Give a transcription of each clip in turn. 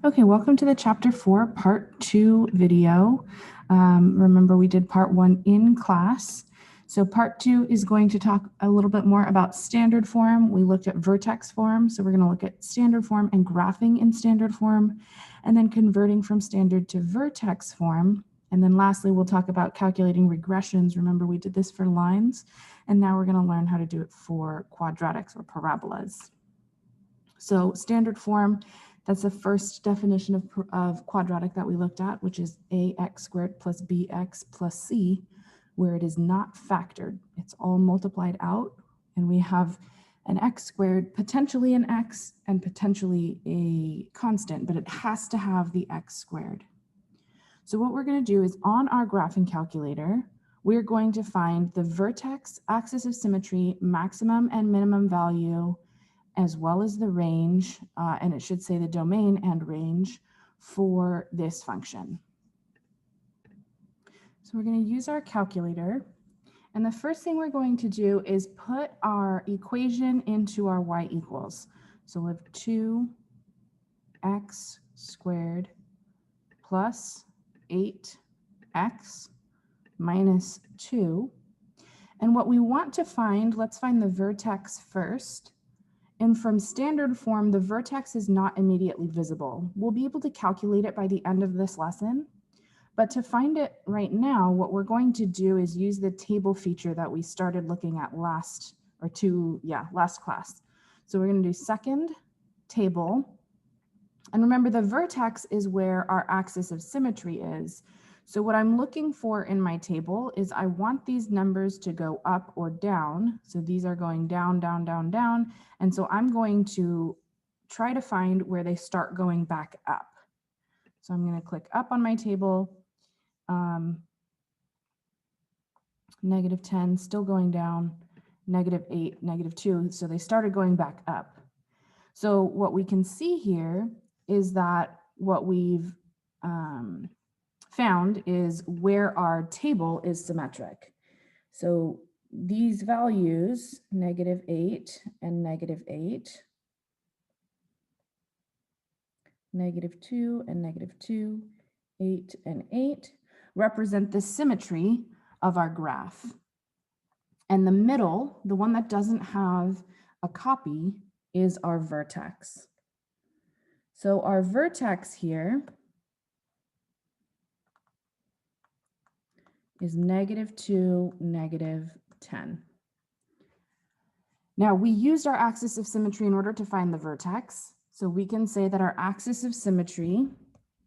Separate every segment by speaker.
Speaker 1: Okay, welcome to the chapter 4, part 2 video. Remember we did part 1 in class. So part 2 is going to talk a little bit more about standard form. We looked at vertex form, so we're going to look at standard form and graphing in standard form, and then converting from standard to vertex form. And then lastly, we'll talk about calculating regressions. Remember we did this for lines, and now we're going to learn how to do it for quadratics or parabolas. So standard form, that's the first definition of quadratic that we looked at, which is ax squared plus bx plus c, where it is not factored. It's all multiplied out, and we have an x squared, potentially an x, and potentially a constant, but it has to have the x squared. So what we're going to do is on our graphing calculator, we're going to find the vertex, axis of symmetry, maximum and minimum value, as well as the range, and it should say the domain and range for this function. So we're going to use our calculator, and the first thing we're going to do is put our equation into our y equals. So we have 2x squared plus 8x minus 2. And what we want to find, let's find the vertex first. And from standard form, the vertex is not immediately visible. We'll be able to calculate it by the end of this lesson. But to find it right now, what we're going to do is use the table feature that we started looking at last class. So we're going to do second table. And remember, the vertex is where our axis of symmetry is. So what I'm looking for in my table is I want these numbers to go up or down. So these are going down, down, down, down. And so I'm going to try to find where they start going back up. So I'm going to click up on my table. -10, still going down, -8, -2. So they started going back up. So what we can see here is that what we've found is where our table is symmetric. So these values, -8 and -8, -2 and -2, 8 and 8, represent the symmetry of our graph. And the middle, the one that doesn't have a copy, is our vertex. So our vertex here is -2, -10. Now we used our axis of symmetry in order to find the vertex. So we can say that our axis of symmetry,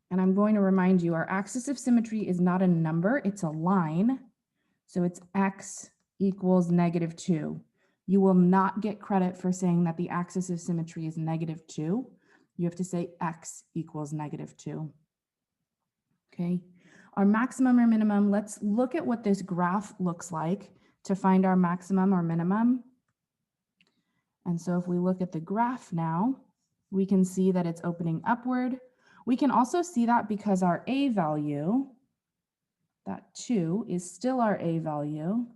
Speaker 1: and I'm going to remind you, our axis of symmetry is not a number, it's a line. So it's x equals -2. You will not get credit for saying that the axis of symmetry is -2. You have to say x equals -2. Okay. Our maximum or minimum, let's look at what this graph looks like to find our maximum or minimum. And so if we look at the graph now, we can see that it's opening upward. We can also see that because our a value, that 2, is still our a value.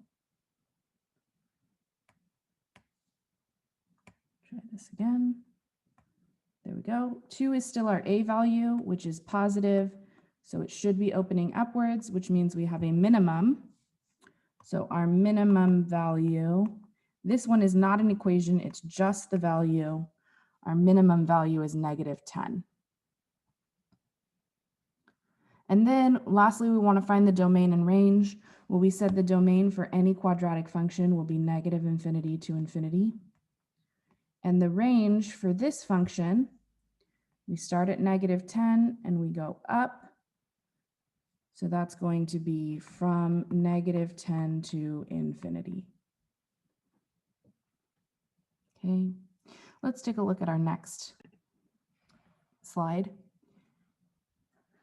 Speaker 1: Try this again. There we go. 2 is still our a value, which is positive. So it should be opening upwards, which means we have a minimum. So our minimum value, this one is not an equation, it's just the value. Our minimum value is -10. And then lastly, we want to find the domain and range. Well, we said the domain for any quadratic function will be -infinity to infinity. And the range for this function, we start at -10 and we go up. So that's going to be from -10 to infinity. Okay, let's take a look at our next slide.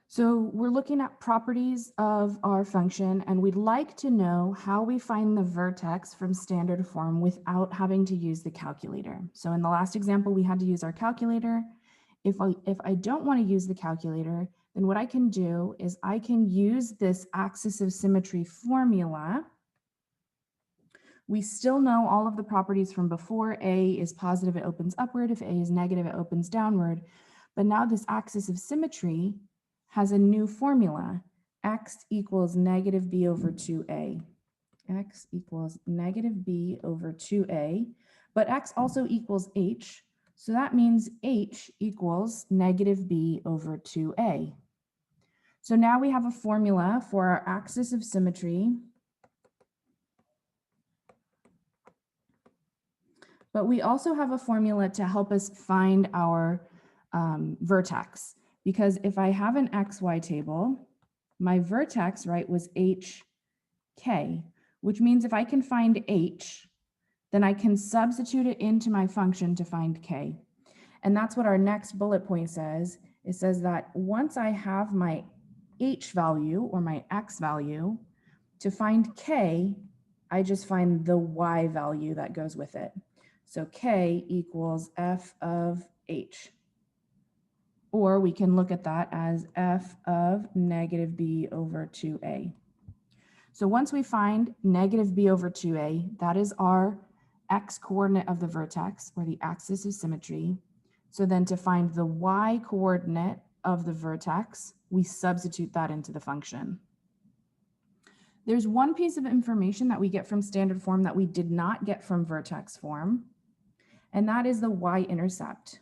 Speaker 1: So we're looking at properties of our function, and we'd like to know how we find the vertex from standard form without having to use the calculator. So in the last example, we had to use our calculator. If I don't want to use the calculator, then what I can do is I can use this axis of symmetry formula. We still know all of the properties from before. A is positive, it opens upward. If A is negative, it opens downward. But now this axis of symmetry has a new formula. X equals negative b over 2a. X equals negative b over 2a. But x also equals h. So that means h equals negative b over 2a. So now we have a formula for our axis of symmetry. But we also have a formula to help us find our vertex. Because if I have an XY table, my vertex, right, was HK, which means if I can find H, then I can substitute it into my function to find K. And that's what our next bullet point says. It says that once I have my H value or my X value, to find K, I just find the Y value that goes with it. So K equals f of H. Or we can look at that as f of negative b over 2a. So once we find negative b over 2a, that is our x coordinate of the vertex, or the axis of symmetry. So then to find the y coordinate of the vertex, we substitute that into the function. There's one piece of information that we get from standard form that we did not get from vertex form, and that is the y-intercept.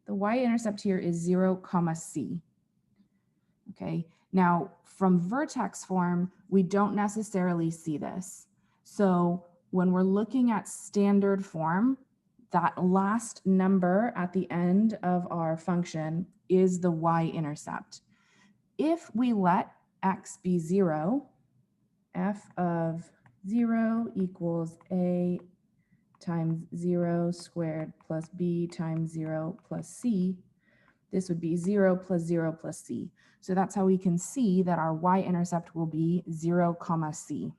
Speaker 1: The y-intercept here is 0, c. Okay, now from vertex form, we don't necessarily see this. So when we're looking at standard form, that last number at the end of our function is the y-intercept. If we let x be 0, f of 0 equals a times 0 squared plus b times 0 plus c, this would be 0 plus 0 plus c. So that's how we can see that our y-intercept will be 0, c.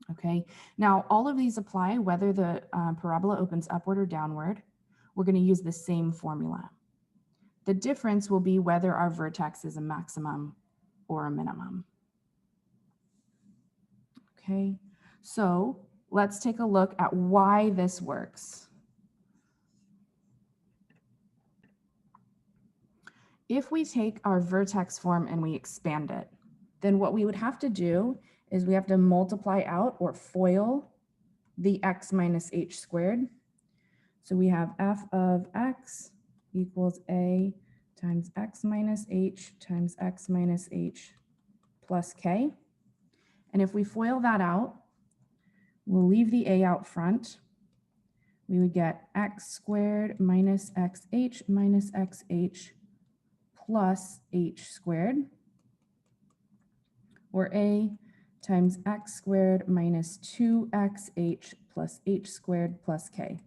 Speaker 1: Okay, now all of these apply whether the parabola opens upward or downward. We're going to use the same formula. The difference will be whether our vertex is a maximum or a minimum. Okay, so let's take a look at why this works. If we take our vertex form and we expand it, then what we would have to do is we have to multiply out or FOIL the x minus h squared. So we have f of x equals a times x minus h times x minus h plus k. And if we FOIL that out, we'll leave the a out front. We would get x squared minus xh minus xh plus h squared, or a times x squared minus 2xh plus h squared plus k.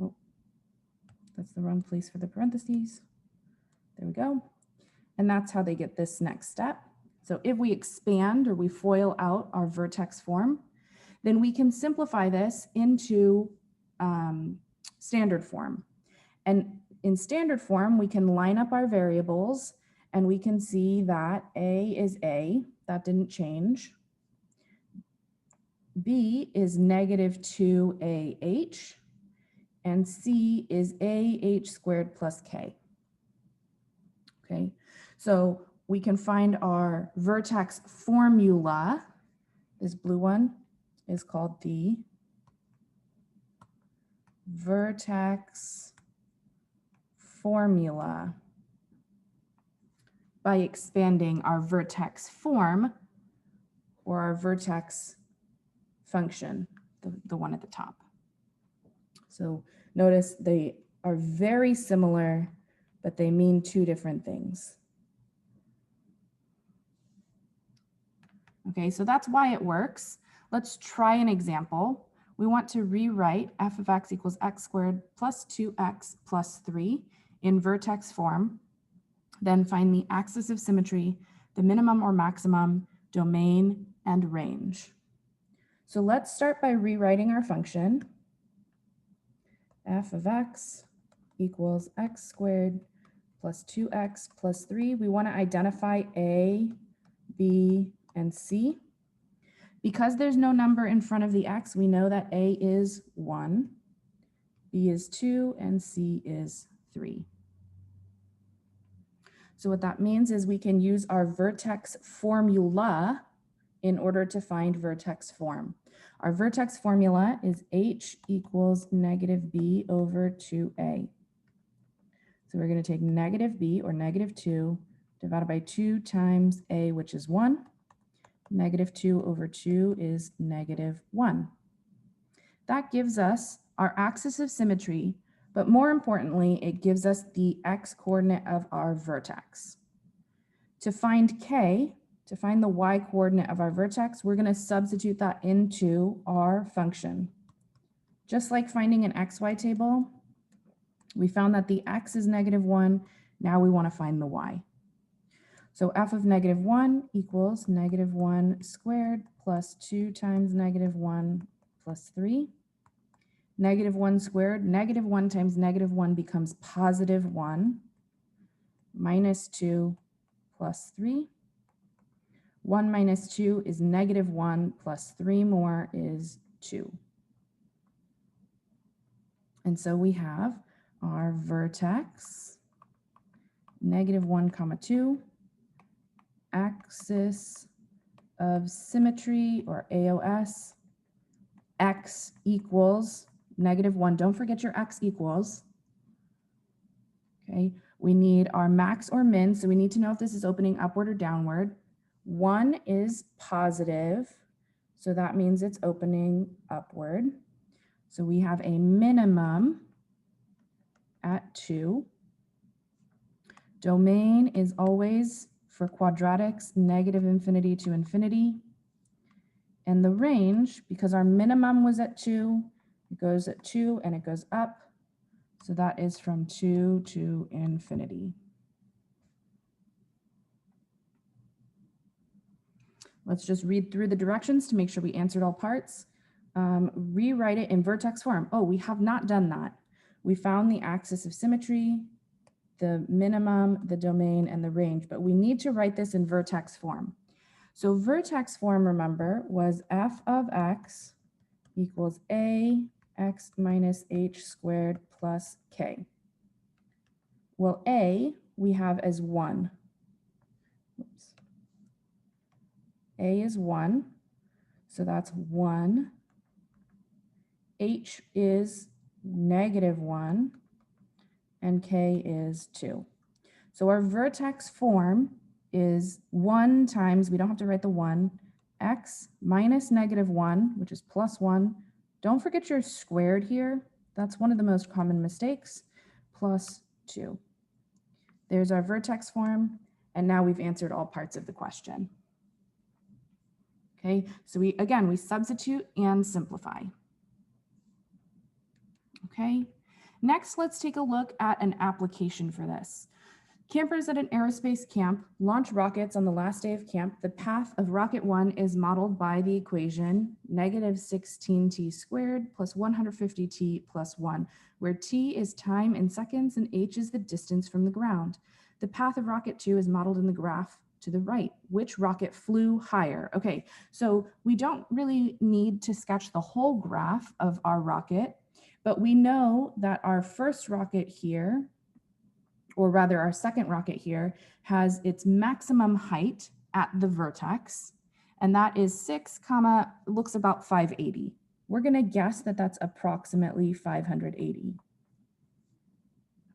Speaker 1: Oh, that's the wrong place for the parentheses. There we go. And that's how they get this next step. So if we expand or we FOIL out our vertex form, then we can simplify this into standard form. And in standard form, we can line up our variables and we can see that a is a, that didn't change. B is negative 2ah, and C is ah squared plus k. Okay, so we can find our vertex formula. This blue one is called the vertex formula by expanding our vertex form or our vertex function, the one at the top. So notice they are very similar, but they mean two different things. Okay, so that's why it works. Let's try an example. We want to rewrite f of x equals x squared plus 2x plus 3 in vertex form, then find the axis of symmetry, the minimum or maximum, domain, and range. So let's start by rewriting our function. F of x equals x squared plus 2x plus 3. We want to identify a, b, and c. Because there's no number in front of the x, we know that a is 1, B is 2, and C is 3. So what that means is we can use our vertex formula in order to find vertex form. Our vertex formula is H equals negative B over 2A. So we're going to take negative B, or negative 2, divided by 2 times A, which is 1. Negative 2 over 2 is negative 1. That gives us our axis of symmetry, but more importantly, it gives us the x coordinate of our vertex. To find K, to find the y coordinate of our vertex, we're going to substitute that into our function. Just like finding an xy table, we found that the x is negative 1. Now we want to find the y. So f of negative 1 equals negative 1 squared plus 2 times negative 1 plus 3. Negative 1 squared, negative 1 times negative 1 becomes positive 1, minus 2 plus 3. 1 minus 2 is negative 1, plus 3 more is 2. And so we have our vertex, negative 1, 2, axis of symmetry, or AOS, x equals negative 1. Don't forget your x equals. Okay, we need our max or min, so we need to know if this is opening upward or downward. 1 is positive, so that means it's opening upward. So we have a minimum at 2. Domain is always, for quadratics, negative infinity to infinity. And the range, because our minimum was at 2, it goes at 2 and it goes up. So that is from 2 to infinity. Let's just read through the directions to make sure we answered all parts. Rewrite it in vertex form. Oh, we have not done that. We found the axis of symmetry, the minimum, the domain, and the range, but we need to write this in vertex form. So vertex form, remember, was f of x equals a x minus h squared plus k. Well, a we have as 1. Oops. A is 1, so that's 1. H is negative 1, and k is 2. So our vertex form is 1 times, we don't have to write the 1, x minus negative 1, which is plus 1. Don't forget your squared here. That's one of the most common mistakes, plus 2. There's our vertex form, and now we've answered all parts of the question. Okay, so we substitute and simplify. Okay, next let's take a look at an application for this. Campers at an aerospace camp launch rockets on the last day of camp. The path of rocket 1 is modeled by the equation negative 16t squared plus 150t plus 1, where t is time in seconds and h is the distance from the ground. The path of rocket 2 is modeled in the graph to the right. Which rocket flew higher? Okay, so we don't really need to sketch the whole graph of our rocket, but we know that our first rocket here, or rather our second rocket here, has its maximum height at the vertex, and that is 6, looks about 580. We're going to guess that that's approximately 580.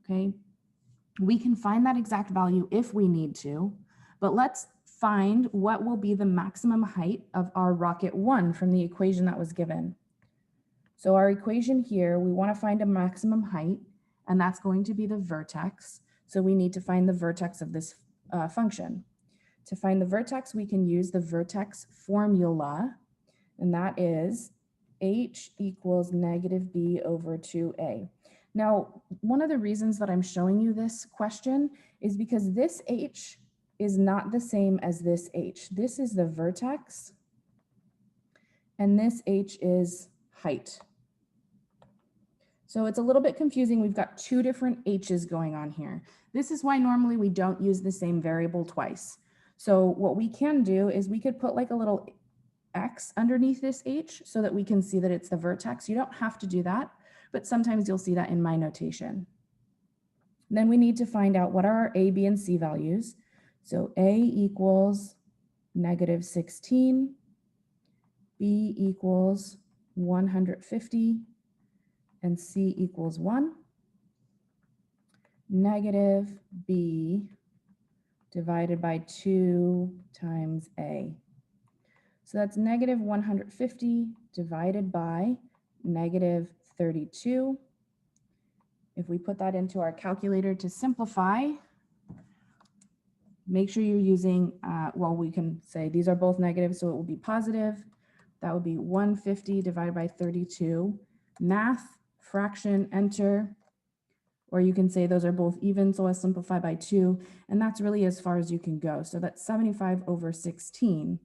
Speaker 1: Okay, we can find that exact value if we need to, but let's find what will be the maximum height of our rocket 1 from the equation that was given. So our equation here, we want to find a maximum height, and that's going to be the vertex. So we need to find the vertex of this function. To find the vertex, we can use the vertex formula, and that is h equals negative b over 2a. Now, one of the reasons that I'm showing you this question is because this h is not the same as this h. This is the vertex, and this h is height. So it's a little bit confusing. We've got 2 different h's going on here. This is why normally we don't use the same variable twice. So what we can do is we could put like a little x underneath this h so that we can see that it's the vertex. You don't have to do that, but sometimes you'll see that in my notation. Then we need to find out what are our A, B, and C values. So A equals -16, B equals 150, and C equals 1. Negative B divided by 2 times A. So that's negative 150 divided by negative 32. If we put that into our calculator to simplify, make sure you're using, well, we can say these are both negative, so it will be positive. That would be 150 divided by 32. Math, fraction, enter. Or you can say those are both even, so I'll simplify by 2. And that's really as far as you can go. So that's 75 over 16.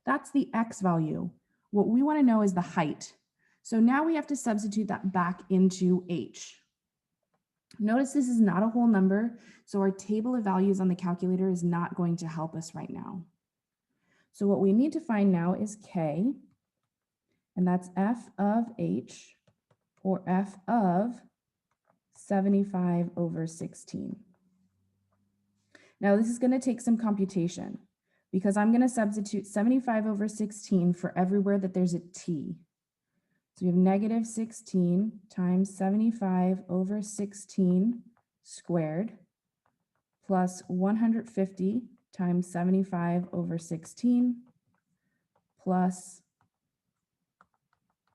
Speaker 1: That's the x value. What we want to know is the height. So now we have to substitute that back into h. Notice this is not a whole number, so our table of values on the calculator is not going to help us right now. So what we need to find now is k, and that's f of h, or f of 75 over 16. Now this is going to take some computation because I'm going to substitute 75 over 16 for everywhere that there's a t. So we have negative 16 times 75 over 16 squared plus 150 times 75 over 16 plus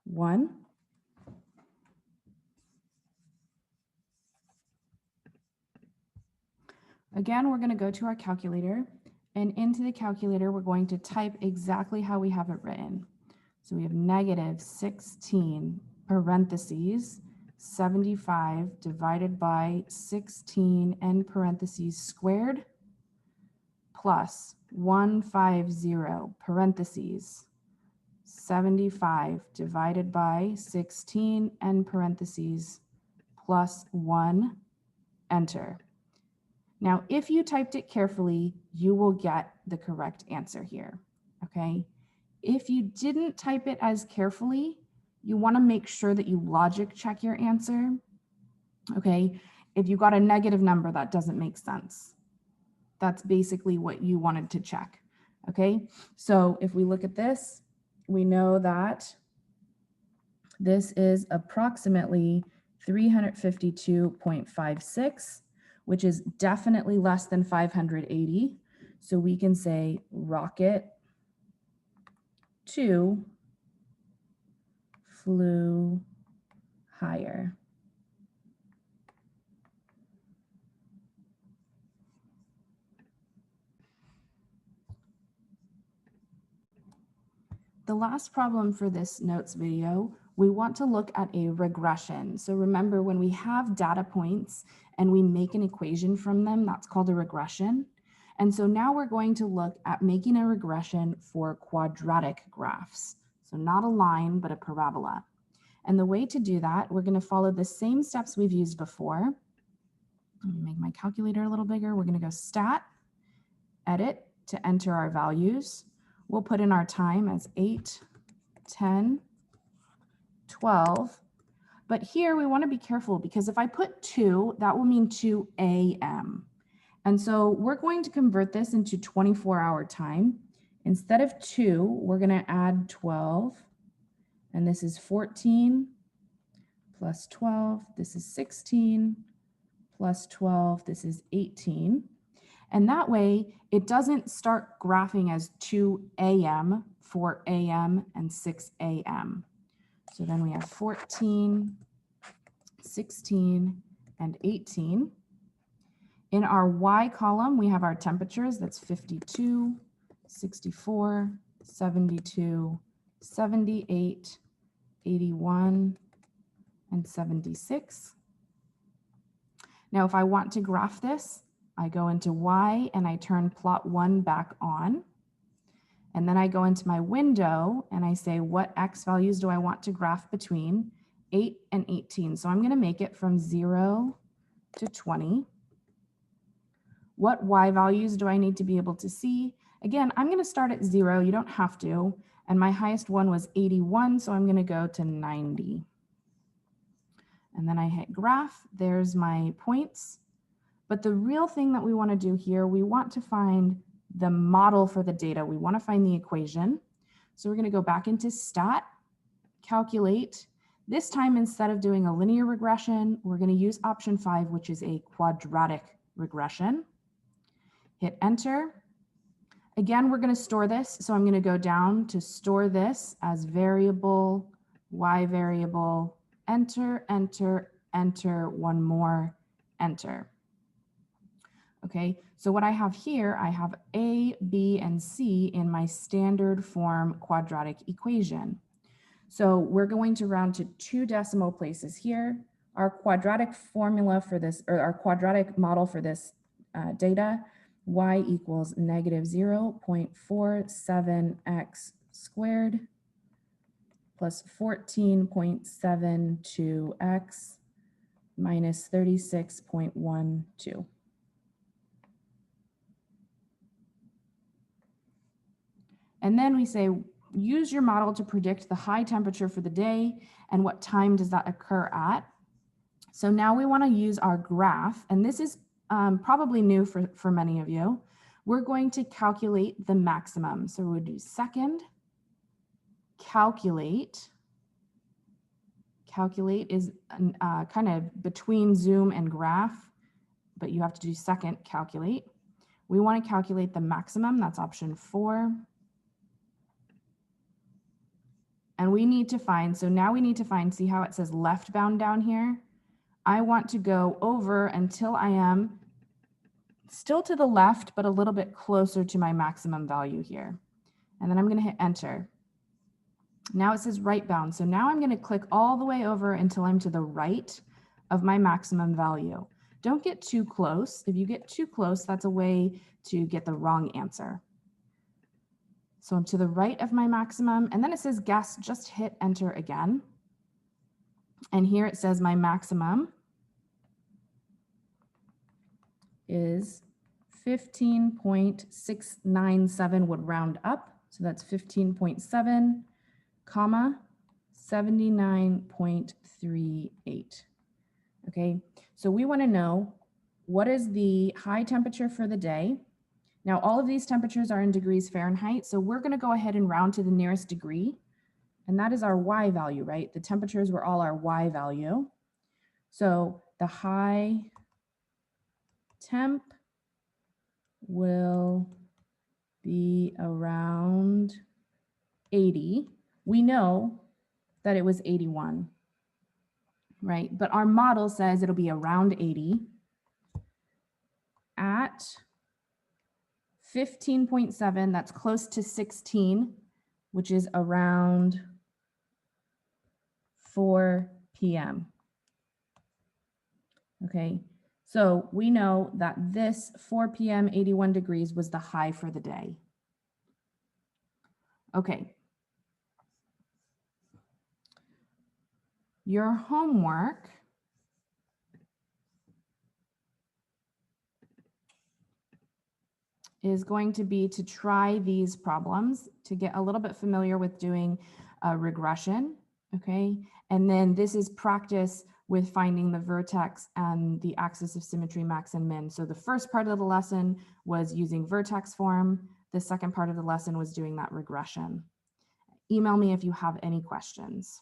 Speaker 1: 1. Again, we're going to go to our calculator, and into the calculator, we're going to type exactly how we have it written. So we have negative 16 parentheses 75 divided by 16 end parentheses squared plus 150 parentheses 75 divided by 16 end parentheses plus 1, enter. Now, if you typed it carefully, you will get the correct answer here, okay? If you didn't type it as carefully, you want to make sure that you logic check your answer, okay? If you got a negative number, that doesn't make sense. That's basically what you wanted to check, okay? So if we look at this, we know that this is approximately 352.56, which is definitely less than 580. So we can say rocket 2 flew higher. The last problem for this notes video, we want to look at a regression. So remember, when we have data points and we make an equation from them, that's called a regression. And so now we're going to look at making a regression for quadratic graphs. So not a line, but a parabola. And the way to do that, we're going to follow the same steps we've used before. Let me make my calculator a little bigger. We're going to go stat, edit to enter our values. We'll put in our time as 8, 10, 12. But here we want to be careful because if I put 2, that will mean 2 a.m. And so we're going to convert this into 24-hour time. Instead of 2, we're going to add 12. And this is 14 plus 12. This is 16 plus 12. This is 18. And that way, it doesn't start graphing as 2 a.m., 4 a.m., and 6 a.m. So then we have 14, 16, and 18. In our Y column, we have our temperatures. That's 52, 64, 72, 78, 81, and 76. Now, if I want to graph this, I go into Y and I turn plot 1 back on. And then I go into my window and I say, what X values do I want to graph between 8 and 18? So I'm going to make it from 0 to 20. What Y values do I need to be able to see? Again, I'm going to start at 0. You don't have to. And my highest one was 81, so I'm going to go to 90. and then I hit graph. There's my points. But the real thing that we want to do here, we want to find the model for the data. We want to find the equation. So we're going to go back into stat, calculate. This time, instead of doing a linear regression, we're going to use option 5, which is a quadratic regression. Hit enter. Again, we're going to store this. So I'm going to go down to store this as variable, y variable, enter, enter, enter, one more, enter. Okay, so what I have here, I have A, B, and C in my standard form quadratic equation. So we're going to round to 2 decimal places here. Our quadratic formula for this, or our quadratic model for this data, y equals negative 0.47x squared plus 14.72x minus 36.12. And then we say, use your model to predict the high temperature for the day and what time does that occur at. So now we want to use our graph, and this is probably new for many of you. We're going to calculate the maximum. So we would do second, calculate. Calculate is kind of between zoom and graph, but you have to do second, calculate. We want to calculate the maximum, that's option 4. And we need to find, so now we need to find, see how it says left bound down here? I want to go over until I am still to the left, but a little bit closer to my maximum value here. And then I'm going to hit enter. Now it says right bound. So now I'm going to click all the way over until I'm to the right of my maximum value. Don't get too close. If you get too close, that's a way to get the wrong answer. So I'm to the right of my maximum, and then it says guess, just hit enter again. And here it says my maximum is 15.697 would round up. So that's 15.7, comma, 79.38. Okay, so we want to know what is the high temperature for the day. Now, all of these temperatures are in degrees Fahrenheit, so we're going to go ahead and round to the nearest degree, and that is our y value, right? The temperatures were all our y value. So the high temp will be around 80. We know that it was 81, right? But our model says it'll be around 80 at 15.7, that's close to 16, which is around 4 p.m. Okay, so we know that this 4 p.m. 81 degrees was the high for the day. Okay. Your homework is going to be to try these problems to get a little bit familiar with doing a regression, okay? And then this is practice with finding the vertex and the axis of symmetry max and min. So the first part of the lesson was using vertex form. The second part of the lesson was doing that regression. Email me if you have any questions.